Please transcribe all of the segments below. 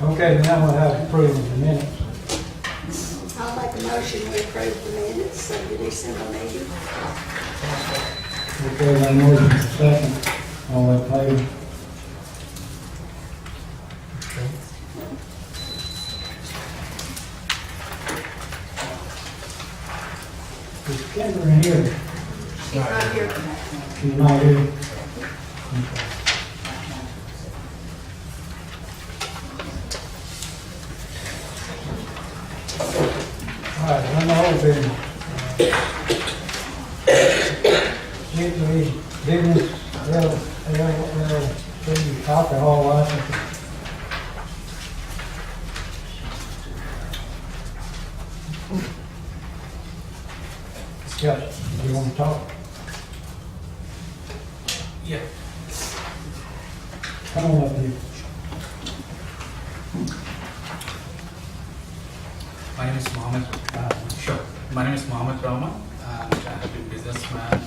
Okay, now we'll have approval of the minutes. I'll make a motion we approve the minutes of the December meeting. Okay, that motion is second. All in favor? Is Kendra in here? She's right here. She's not here. Okay. All right, I'm all been, business, alcohol license. Yes, you want to talk? Yeah. Come on up here. My name is Mohammed. Sure. My name is Mohammed Rahman, and I have been businessman.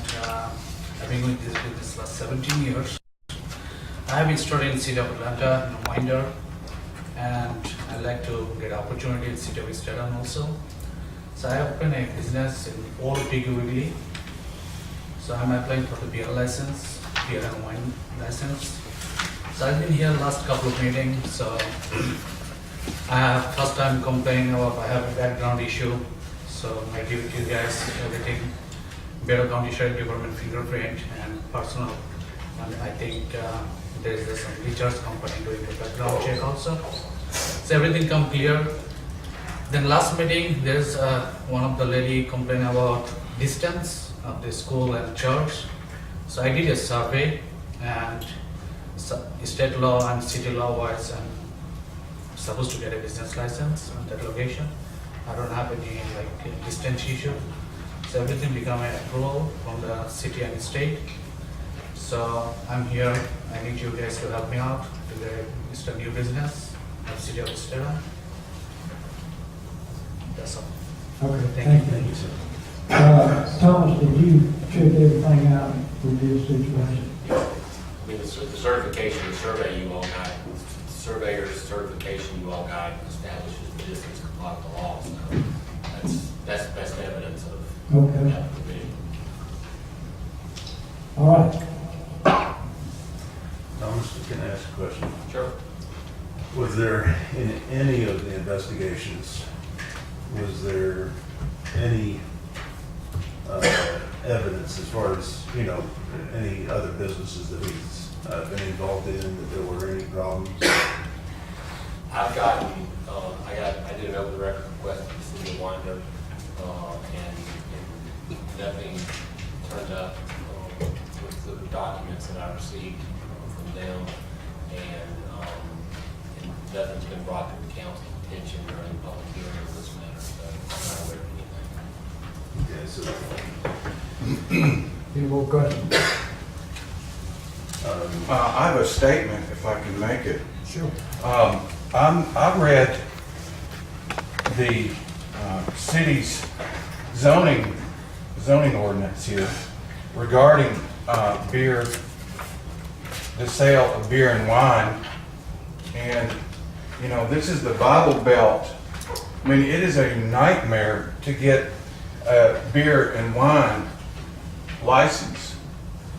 I've been doing this business last 17 years. I have been studying in the city of Atlanta, in a minor, and I like to get opportunity in the city of Statham also. So I opened a business in Old Piggly. So I'm applying for the beer license, beer and wine license. So I've been here last couple of meetings. So I have first time complaining about I have a background issue. So I give it to you guys everything. Better County Sheriff Department fingerprint and personal. And I think there is some recharge company doing the background check also. So everything come clear. Then last meeting, there's one of the lady complained about distance of the school and church. So I did a survey, and state law and city law wise, I'm supposed to get a business license on that location. I don't have any like distance issue. So everything become an approval from the city and state. So I'm here. I need you guys to help me out to get a new business in the city of Statham. That's all. Okay, Thank thank you. you. Sir. Thomas, did you check everything out with this situation? I mean, the certification, the survey you all got, surveyor's certification you all got establishes the distance comply with the law, so that's best evidence of Okay, that provision. all right. Thomas, can I ask a question? Sure. Was there, in any of the investigations, was there any evidence as far as, you know, any other businesses that he's been involved in, that there were any problems? I've gotten, I did an over the record request to the city of Winder, and nothing turned up with the documents that I received from them, and nothing's been brought to the council's attention or any public hearing of this matter, so I'm not aware of anything. Okay, so, Any more questions? I have a statement, if I can make it. Sure. I read the city's zoning ordinance here regarding beer, the sale of beer and wine, and you know, this is the Bible Belt. I mean, it is a nightmare to get a beer and wine license.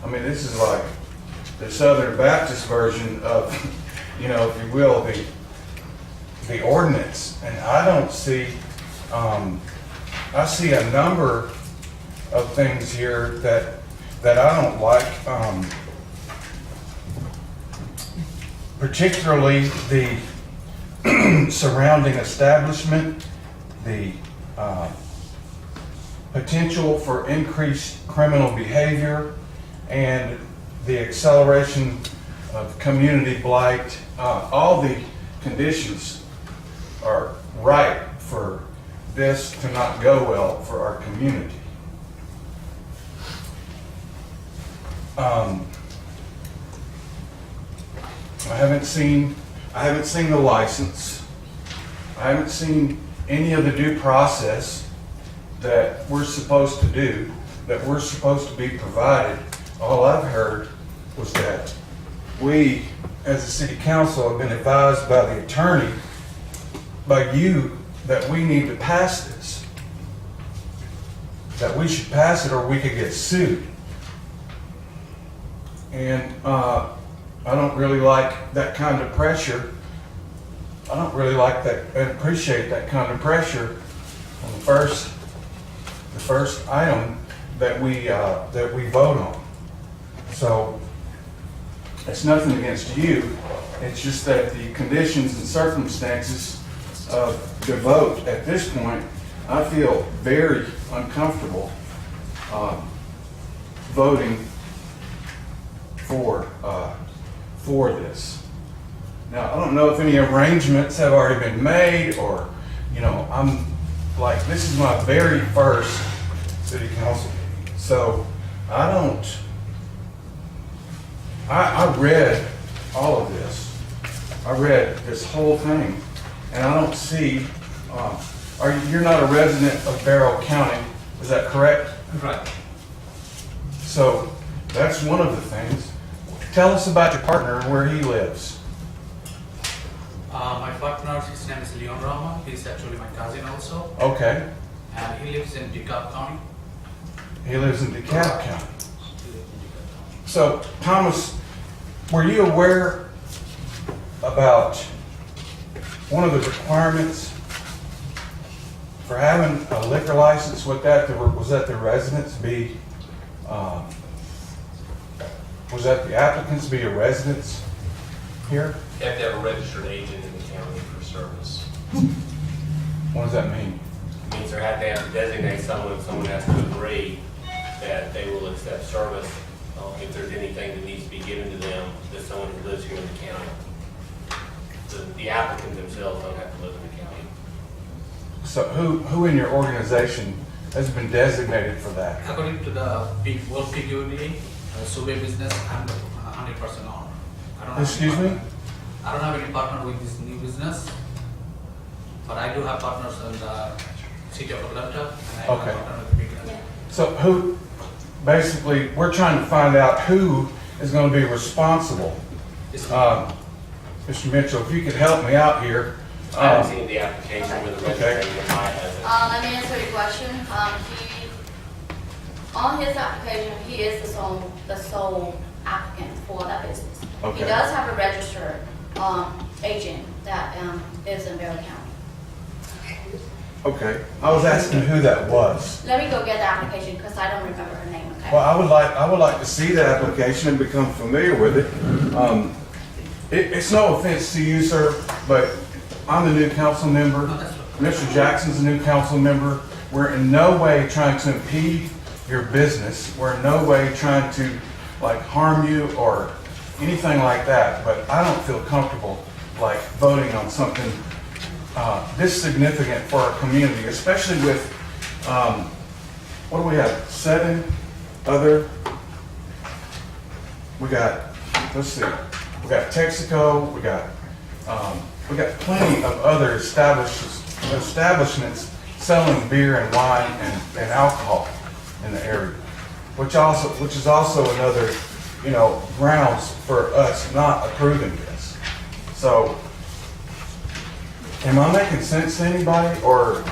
I mean, this is like the Southern Baptist version of, you know, if you will, the ordinance. And I don't see, I see a number of things here that I don't like, particularly the surrounding establishment, the potential for increased criminal behavior, and the acceleration of community blight. All the conditions are right for this to not go well for our community. I haven't seen the license. I haven't seen any of the due process that we're supposed to do, that we're supposed to be provided. All I've heard was that we, as a city council, have been advised by the attorney by you that we need to pass this. That we should pass it or we could get sued. And I don't really like that kind of pressure. I don't really like that and appreciate that kind of pressure on the first item that we vote on. So it's nothing against you. It's just that the conditions and circumstances of the vote at this point, I feel very uncomfortable voting for this. Now, I don't know if any arrangements have already been made, or, you know, I'm like, this is my very first city council meeting. So I read all of this. I read this whole thing, and I don't see, you're not a resident of Barrow County, is that correct? Right. So that's one of the things. Tell us about your partner and where he lives. My partner, his name is Leon Rama. He's actually my cousin also, Okay. and he lives in DeKalb County. He lives in DeKalb County. So, Thomas, were you aware about one of the requirements for having a liquor license? Was that the residents be, was that the applicants be a residents here? You have to have a registered agent in the county for service. What does that mean? It means they have to designate someone, someone has to agree that they will accept service if there's anything that needs to be given to them, that someone who lives here in the county. The applicants themselves don't have to live in the county. So who in your organization has been designated for that? According to the World PQD, survey business, I'm 100% owner. I don't have Excuse any me? partner. I don't have any partner with this new business, but I do have partners in the city of Atlanta, and I have Okay. a partner with Big Atlanta. So basically, we're trying to find out who is going to be responsible. It's Mr. Mitchell, if you could help me out here. I haven't seen the application with the Okay. registered agent, I haven't. Let me answer your question. On his application, he is the sole applicant for that business. Okay. He does have a registered agent that is in Barrow County. Okay. I was asking who that was. Let me go get the application because I don't remember her name, okay? Well, I would like to see the application and become familiar with it. It's no offense to you, sir, but I'm the new council member. Mr. Jackson's a new council member. We're in no way trying to impede your business. We're in no way trying to harm you or anything like that. But I don't feel comfortable voting on something this significant for our community, especially with what do we have? 7 other. We got. Let's see. We got Texaco. We got plenty of other establishments selling beer and wine and alcohol in the area, which is also another, grounds for us not approving this. So, am I making sense to anybody, or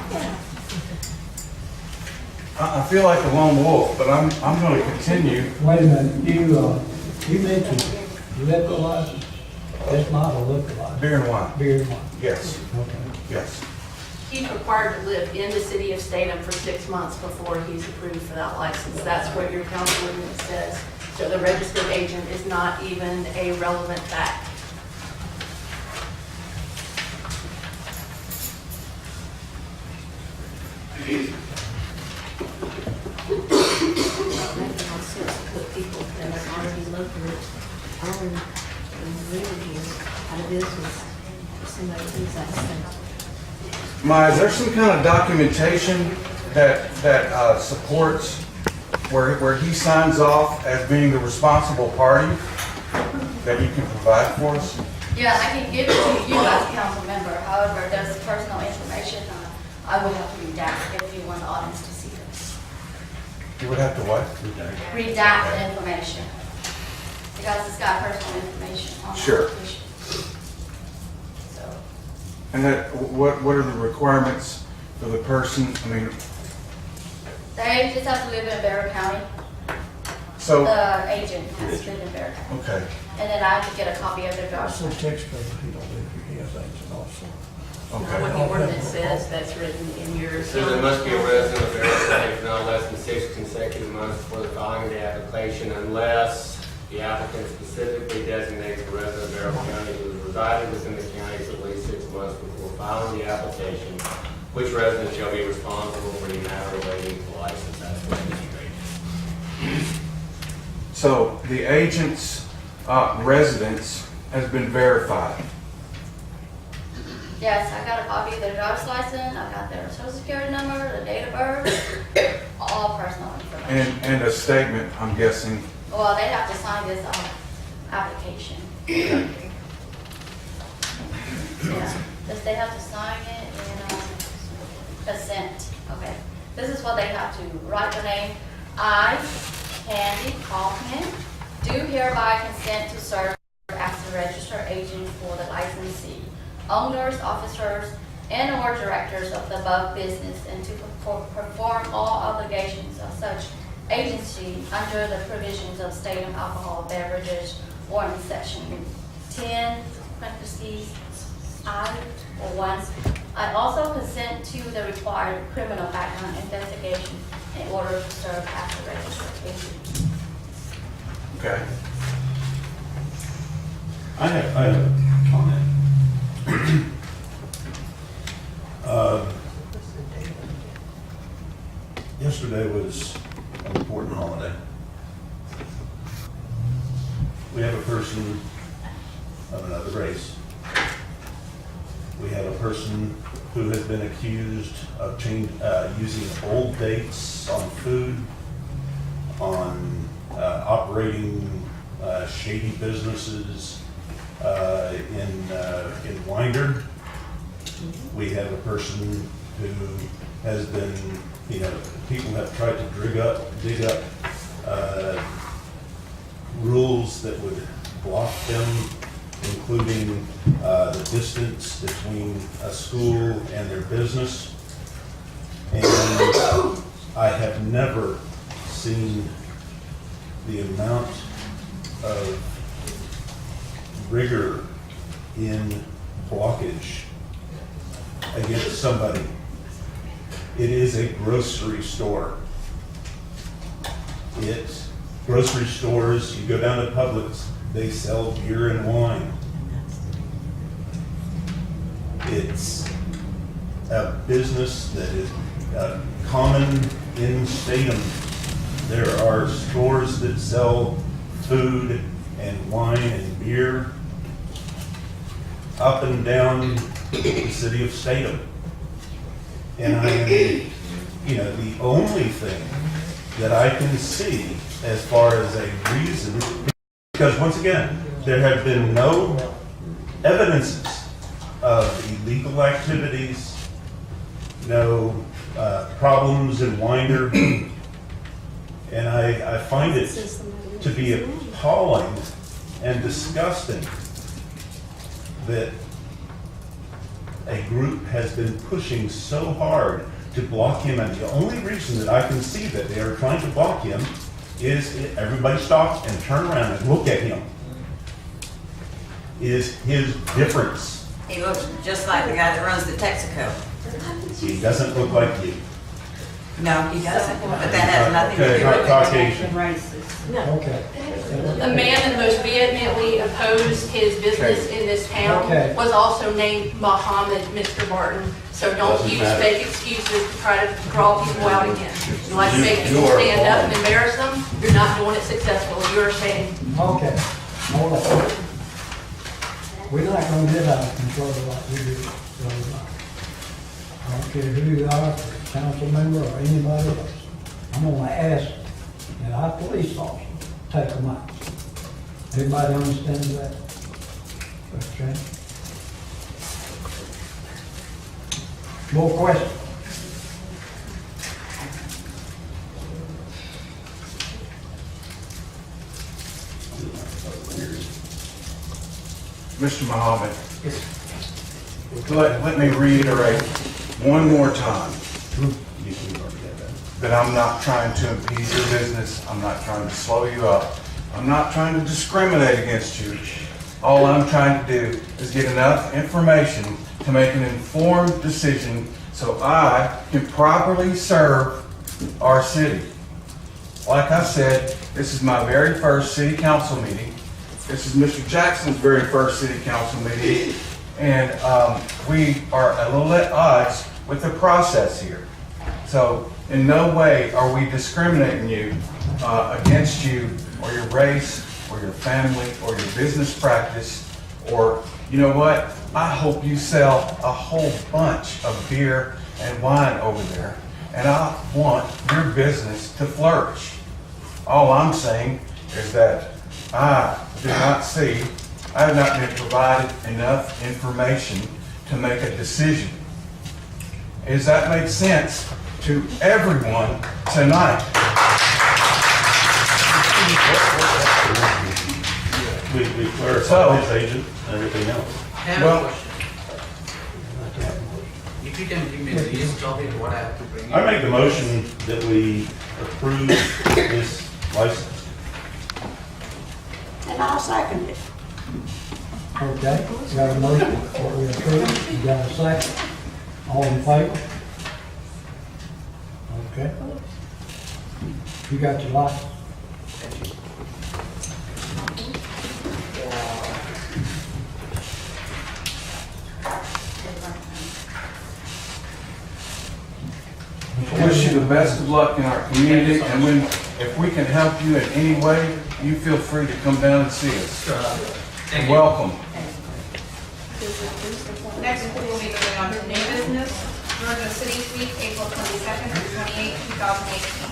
I feel like a lone wolf, but I'm going to continue. Wait a minute, you mentioned liquor license. That's not a liquor license. Beer and wine. Beer and wine. Yes, Okay. yes. He's required to live in the city of Statham for 6 months before he's approved for that license. That's what your council ordinance says. So the registered agent is not even a relevant fact. Put people that are already located, own, and living here, out of business, if somebody leaves that state. Maya, is there some kind of documentation that supports where he signs off as being the responsible party that you can provide for us? Yeah, I can give it to you as a council member. However, there's personal information I would have to redact if you want the audience to see this. You would have to what? Redact the information. Because it's got personal information on the Sure. application. So, And what are the requirements for the person? I mean, They just have to live in Bear County. so, The agent has to live in Bear County. okay. And then I have to get a copy of their driver's Also license. text her, he don't live here, he has agent also. Okay. What the ordinance says, that's written in your. So there must be a resident of Harris County for not less than 6 consecutive months before the filing of the application, unless the applicant specifically designates a resident of Harris County who has resided within the county for at least 6 months before filing the application, which resident shall be responsible for any matter relating to the license application. So the agent's residence has been verified. Yes, I got a copy of their driver's license, I got their social security number, the date of birth, all personal information. And a statement, I'm guessing. Well, they have to sign this application. Yeah, they have to sign it and consent. Okay, this is what they have to write their name. I, Candy Kaufman, do hereby consent to serve as the registered agent for the licensee, owners, officers, and/or directors of the above business, and to perform all obligations of such agency under the provisions of Statham Alcohol Beverages Ordinance Section 10, parentheses, I, or once. I also consent to the required criminal background investigation in order to serve as a registered agent. Okay. I have a comment. Yesterday was an important holiday. We have a person of another race. We have a person who has been accused of using old dates on food, on operating shady businesses in Winder. We have a person who has been, people have tried to dig up rules that would block them, including the distance between a school and their business. And I have never seen the amount of rigor in blockage against somebody. It is a grocery store. Grocery stores, you go down to Publix, they sell beer and wine. It's a business that is common in Statham. There are stores that sell food and wine and beer up and down the city of Statham. And I am, the only thing that I can see as far as a reason, because once again, there have been no evidences of illegal activities, no problems in Winder, and I find it to be appalling and disgusting that a group has been pushing so hard to block him, and the only reason that I can see that they are trying to block him is everybody stop and turn around and look at him. Is his difference. He looks just like the guy that runs the Texaco. He doesn't look like you. No, he doesn't, but that has nothing to Okay, do not with Caucasian. Okay. The man that most vehemently opposed his business in this town Okay. was also named Muhammad, Mr. Barton. So don't Doesn't use matter. fake excuses to try to draw people out again. You like to make people stand up and embarrass them, you're not doing it successfully. You're saying, Okay, hold on. We're not gonna get out of control like we did the other night. I don't care who you are, a council member or anybody else. I'm gonna ask that our police officers take them out. Everybody understand that? Okay. More questions? Mr. Muhammad, let me reiterate one more time You've already got that. that I'm not trying to impede your business. I'm not trying to slow you up. I'm not trying to discriminate against you. All I'm trying to do is get enough information to make an informed decision so I can properly serve our city. Like I said, this is my very first city council meeting. This is Mr. Jackson's very first city council meeting. And we are a little at odds with the process here. So in no way are we discriminating you against you or your race or your family or your business practice, or you know what? I hope you sell a whole bunch of beer and wine over there, and I want your business to flourish. All I'm saying is that I have not been provided enough information to make a decision. Does that make sense to everyone tonight? We clarified his agent and everything else. I have Well- a question. If you can give me a list of it, what I have to bring in. I make the motion that we approve this license. And I'll second it. Okay, we got a motion for we approve, you got a second, all in favor? Okay. You got your license? I wish you the best of luck in our community, and if we can help you in any way, you feel free to come down and see us. Thank you. Welcome. Next, we will be moving on to new business, Georgia Cities Week, April 22nd through 28th, 2018.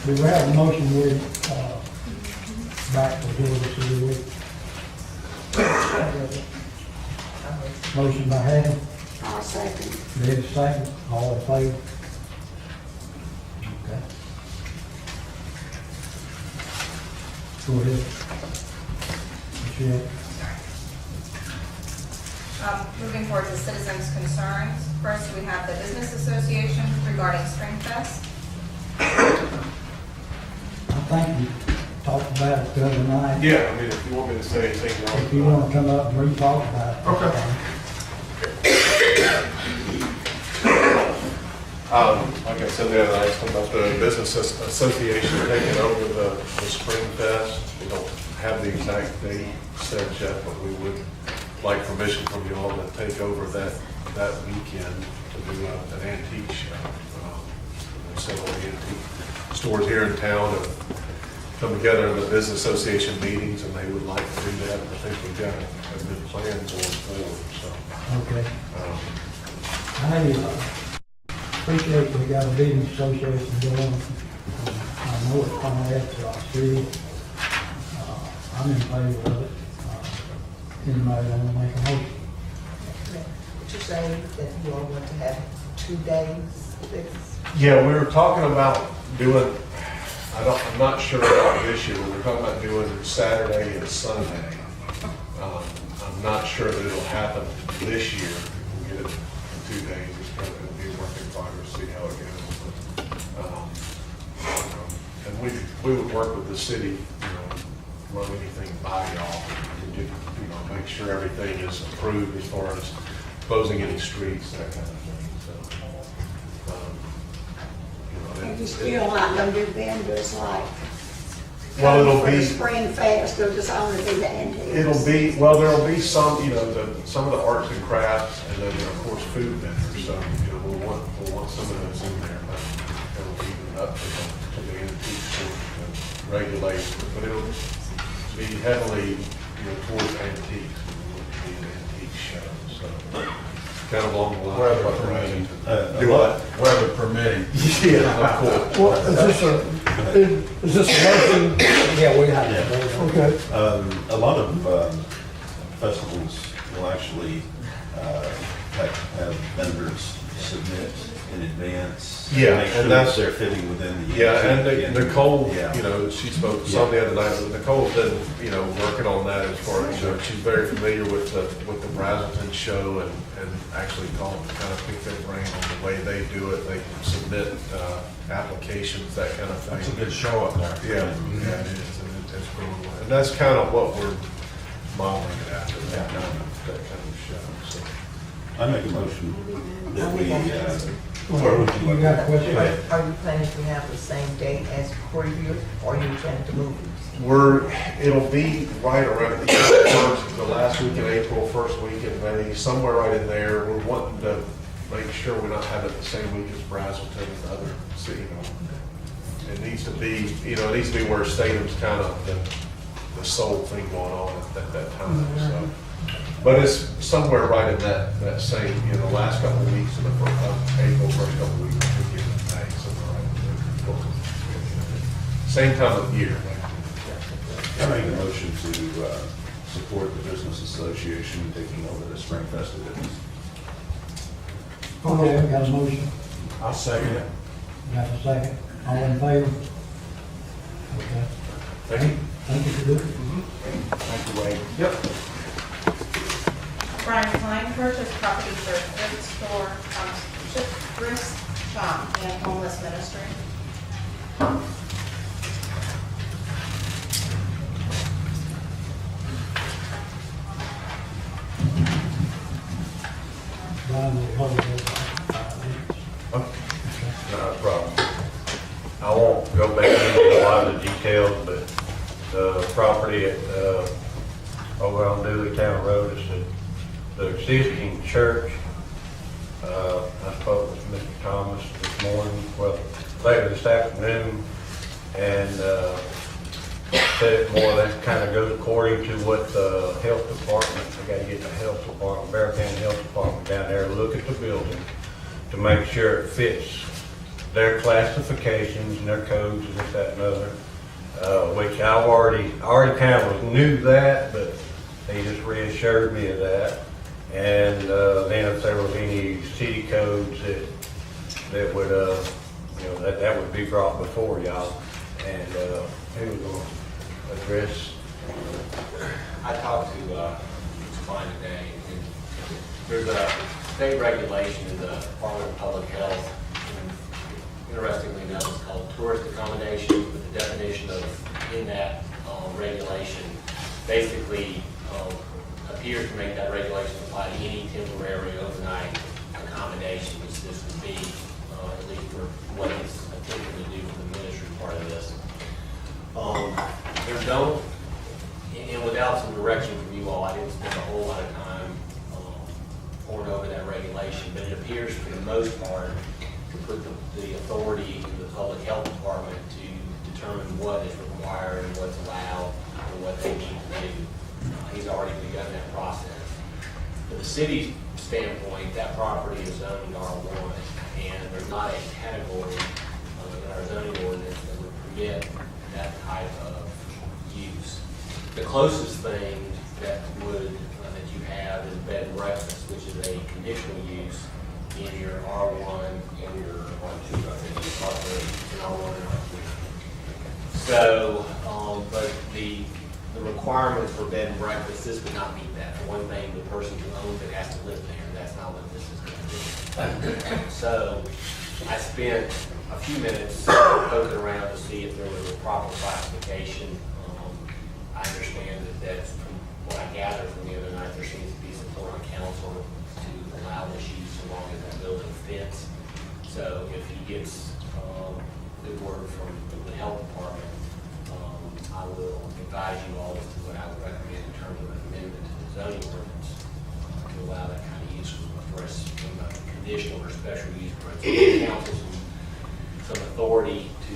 Do we have a motion with, back for Georgia City Week? Motion by Hammond, I'll second. Betty second, all in favor? Okay. Go ahead. Michelle. Moving forward to citizens' concerns. First, we have the Business Association regarding Springfest. I think you talked about it the other night. Yeah, I mean, if you want me to say anything else. If you want to come up and re-talk about it. Okay. Like I said the other night, about the Business Association taking over the Spring Fest. We don't have the exact date set yet, but we would like permission from you all to take over that weekend to do an antique show. There's several antique stores here in town have come together in the Business Association meetings, and they would like to do that. I think we've got a good plan going forward, so. Okay. I appreciate we got a business association going. I know it's coming after our city. I'm in favor of it. Anybody want to make a motion? Would you say that you all want to have 2 days fixed? Yeah, we were talking about doing, I'm not sure about this year, we were talking about doing Saturday and Sunday. I'm not sure that it'll happen this year. We'll get it in 2 days, it's going to be a work in progress, see how it goes. And we would work with the city, run anything by y'all, and make sure everything is approved as far as closing any streets, that kind of thing, so. And you still not gonna do vendors like, Well, it'll for the be, Spring Fest, it'll just only be the antiques? there'll be some, some of the arts and crafts, and then, of course, food vendors, so, we'll want some of those in there, but it'll even up to the antique store to regulate, but it'll be heavily, towards antiques, it will be an antique show, so, kind of along the lines of what Brandon. Do what? Weather permitting. Yeah, of course. Well, is this a motion? Yeah, we have Yeah. it. Okay. A lot of festivals will actually have vendors submit in advance. Yeah, Make and sure that's- they're fitting within the. Yeah, and Nicole, Yeah. you know, she spoke some the other night, but Nicole's been, you know, working on that as far as, you know, she's very familiar with the Brazelton show and actually called to kind of pick their brain on the way they do it. They can submit applications, that kind of thing. That's a good show up there. Yeah, yeah, it is, and it's going well. And that's kind of what we're modeling it after, that kind of show, so. I make a motion that we, You got a question? Are you planning to have the same date as previous, or are you planning to move it? It'll be right around the last week in April, first week in May, somewhere right in there. We're wanting to make sure we're not having it the same week as Brazelton and other city. It needs to be, you know, it needs to be where Statham's kind of the sole thing going on at that time, so. But it's somewhere right in that same, you know, last couple of weeks of the first of April, first couple of weeks of beginning of May, somewhere right in there. Same time of year. I make a motion to support the Business Association taking over the Spring festivities. Okay, we got a motion. I'll second it. Got a second. All in favor? Okay. Thank you. Thank you for doing it. Thank you, Wade. Yep. Brian Klein purchased property for thrift store, thrift shop and homeless ministry. Brian will hold it. Not a problem. I won't go back into a lot of the details, but the property at, over on Dewey Town Road is the existing church. I spoke with Mr. Thomas this morning, well, later this afternoon, and said it more or less kind of goes according to what the health department, I gotta get the health department, Bear County Health Department down there, look at the building to make sure it fits their classifications and their codes and this, that, and other, which I already kind of knew that, but they just reassured me of that. And then if there was any city codes that would, you know, that would be brought before y'all, and who was going to address. I talked to Klein today, and there's a state regulation in the Department of Public Health. Interestingly enough, it's called tourist accommodation, but the definition of in that regulation basically appears to make that regulation apply to any temporary overnight accommodation, which this would be, at least for what he's attempting to do with the ministry part of this. There's no, and without some direction from you all, I didn't spend a whole lot of time pouring over that regulation, but it appears for the most part to put the authority in the public health department to determine what is required and what's allowed and what they need to do. He's already begun that process. From the city's standpoint, that property is zoned R1, and there's not a category in our zoning ordinance that would permit that type of use. The closest thing that would that you have is bed and breakfast, which is a conditional use in your R1 and your R2, I think it's R3, in R1 and R2. So, but the requirement for bed and breakfast, this would not meet that. For one thing, the person who owns it has to live there. That's not what this is going to do. So I spent a few minutes poking around to see if there was a proper classification. I understand that that's, from what I gathered from the other night, there seems to be support on council to allow this use so long as that building fits. So if he gets good word from the health department, I will advise you all as to what I would recommend in terms of an amendment to the zoning ordinance to allow that kind of use from a conditional or special use principle. Council some authority to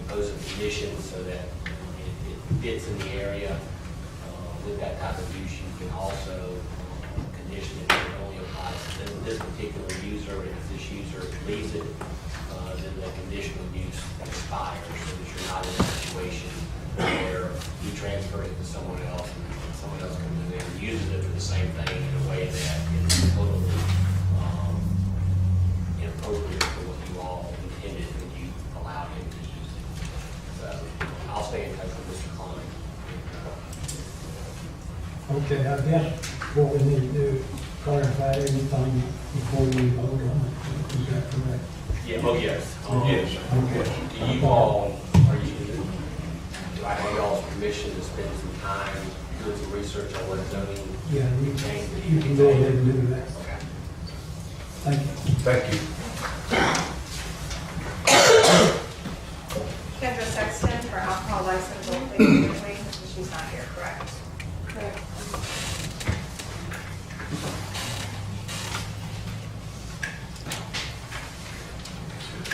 impose some conditions so that it fits in the area. With that type of use, you can also condition it that it only applies to this particular user, and if this user leaves it, then the conditional use expires, so that you're not in a situation where you transfer it to someone else and someone else comes in there and uses it for the same thing in a way that is totally Okay, I guess what we need to do is clarify everything before we vote on it. Is that correct? Yeah, oh, yes. Yes. Okay. Do you all, do I have y'all's permission to spend some time doing some research on what zoning Yeah, change? you can go ahead and do that. Okay. Thank you. Thank you. Kendra Sexton for alcohol license, Old Lady Gateway, she's not here, correct? Correct.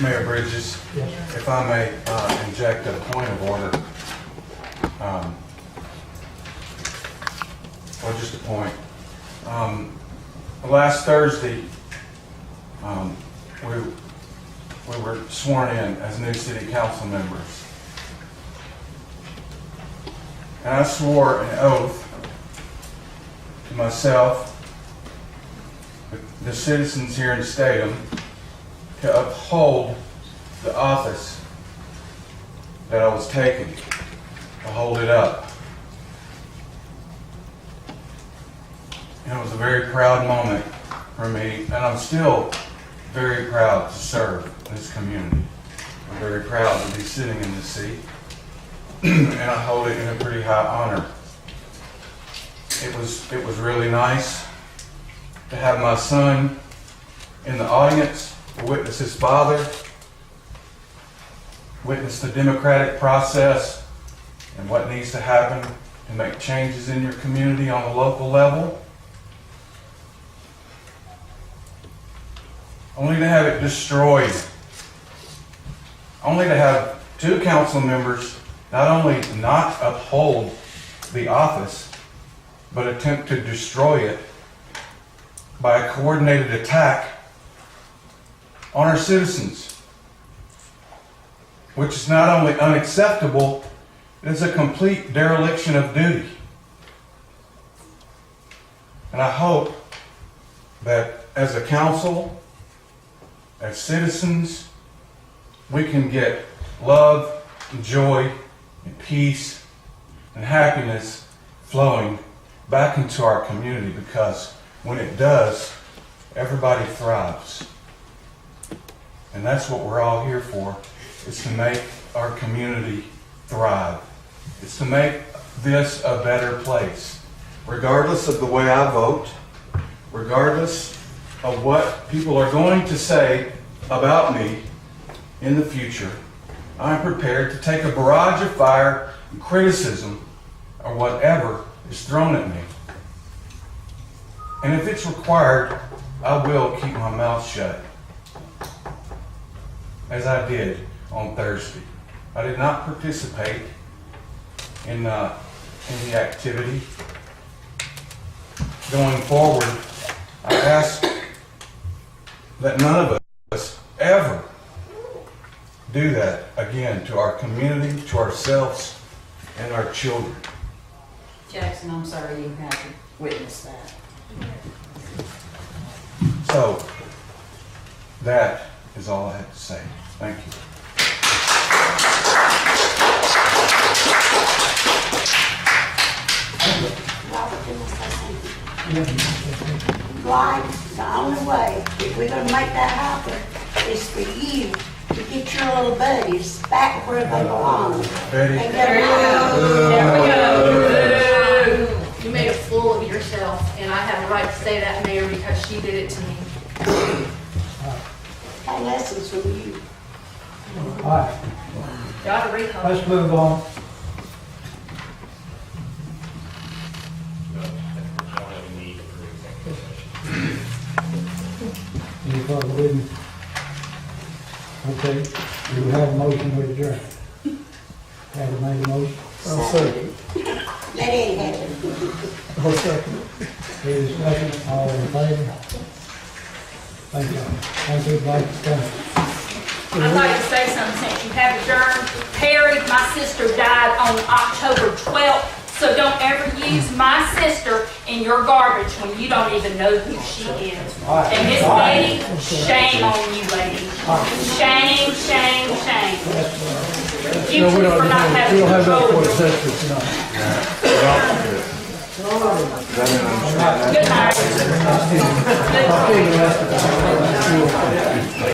Mayor Bridges, Yes, if I may inject a point of order, or just a point. Last Thursday, we were sworn in as new city council members. And I swore an oath to myself, the citizens here in Statham, to uphold the office that I was taking, to hold it up. And it was a very proud moment for me, and I'm still very proud to serve this community. I'm very proud to be sitting in this seat, and I hold it in a pretty high honor. It was really nice to have my son in the audience, witness his father, witness the democratic process and what needs to happen to make changes in your community on a local level. Only to have it destroyed. Only to have two council members not only not uphold the office, but attempt to destroy it by a coordinated attack on our citizens, which is not only unacceptable, it is a complete dereliction of duty. And I hope that as a council, as citizens, we can get love, and joy, and peace, and happiness flowing back into our community, because when it does, everybody thrives. And that's what we're all here for, is to make our community thrive. It's to make this a better place. Regardless of the way I vote, regardless of what people are going to say about me in the future, I'm prepared to take a barrage of fire and criticism or whatever is thrown at me. And if it's required, I will keep my mouth shut, as I did on Thursday. I did not participate in the activity. Going forward, I ask that none of us ever do that again to our community, to ourselves, and our children. Jackson, I'm sorry you had to witness that. So, that is all I have to say. Thank you. Robert, can I say something? Like, the only way that we're gonna make that happen is for you to get your little buddies back where they belong. Betty? And get them There we go. You made a fool of yourself, and I have a right to say that, Mayor, because she did it to me. Take lessons from you. all right, Got a recall. let's move on. No, I don't have a need for executive session. Any further business? Okay, do we have a motion to adjourn? Have a made a motion? Let it happen. Any discussion, all in favor? Thank you. Thank you, everybody, for coming. I'd like to say something since you have adjourned. Perry, my sister, died on October 12th, so don't ever use my sister in your garbage when you don't even know who she is. And this lady, shame on you, lady. Shame, shame, shame. You two for not having control of your... Good night. Good night.